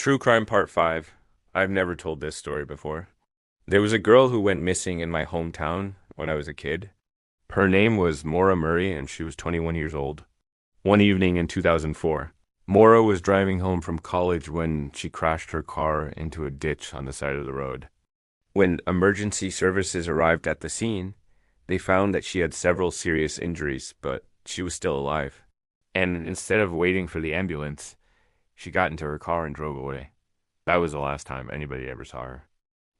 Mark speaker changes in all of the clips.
Speaker 1: True Crime Part 5. I've never told this story before. There was a girl who went missing in my hometown when I was a kid. Her name was Maura Murray, and she was 21 years old. One evening in 2004, Maura was driving home from college when she crashed her car into a ditch on the side of the road. When emergency services arrived at the scene, they found that she had several serious injuries, but she was still alive. And instead of waiting for the ambulance, she got into her car and drove away. That was the last time anybody ever saw her.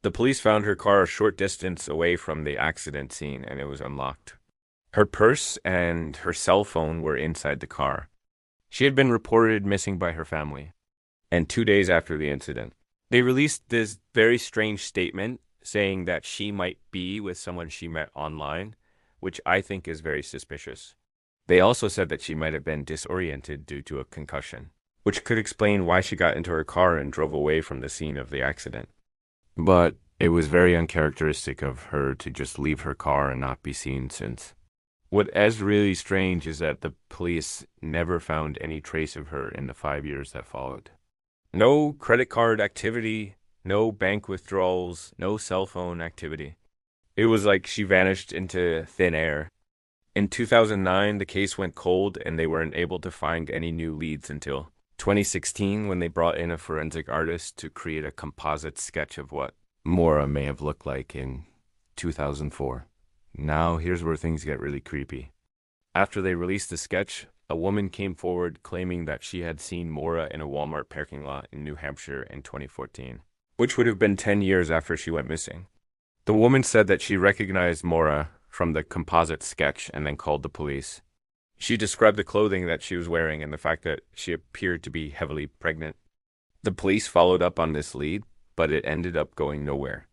Speaker 1: The police found her car a short distance away from the accident scene and it was unlocked. Her purse and her cell phone were inside the car. She had been reported missing by her family. And 2 days after the incident, they released this very strange statement saying that she might be with someone she met online, which I think is very suspicious. They also said that she might have been disoriented due to a concussion, which could explain why she got into her car and drove away from the scene of the accident. But it was very uncharacteristic of her to just leave her car and not be seen since. What is really strange is that the police never found any trace of her in the 5 years that followed. No credit card activity, no bank withdrawals, no cell phone activity. It was like she vanished into thin air. In 2009, the case went cold and they weren't able to find any new leads until 2016 when they brought in a forensic artist to create a composite sketch of what Maura may have looked like in 2004. Now, here's where things get really creepy. After they released the sketch, a woman came forward claiming that she had seen Maura in a Walmart parking lot in New Hampshire in 2014, which would have been 10 years after she went missing. The woman said that she recognized Maura from the composite sketch and then called the police. She described the clothing that she was wearing and the fact that she appeared to be heavily pregnant. The police followed up on this lead, but it ended up going nowhere.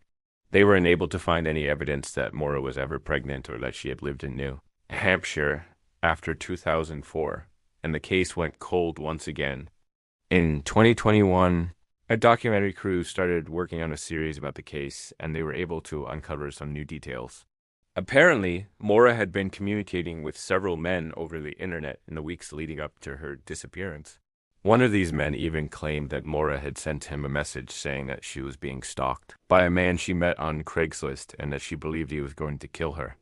Speaker 1: They were unable to find any evidence that Maura was ever pregnant or that she had lived in New Hampshire after 2004, and the case went cold once again. In 2021, a documentary crew started working on a series about the case, and they were able to uncover some new details. Apparently, Maura had been communicating with several men over the internet in the weeks leading up to her disappearance. One of these men even claimed that Maura had sent him a message saying that she was being stalked by a man she met on Craigslist and that she believed he was going to kill her.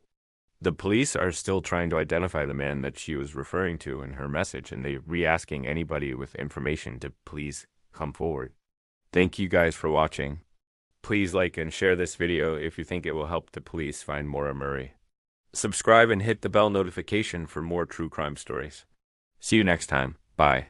Speaker 1: The police are still trying to identify the man that she was referring to in her message, and they're re-asking anybody with information to please come forward. Thank you guys for watching. Please like and share this video if you think it will help the police find Maura Murray. Subscribe and hit the bell notification for more true crime stories. See you next time. Bye.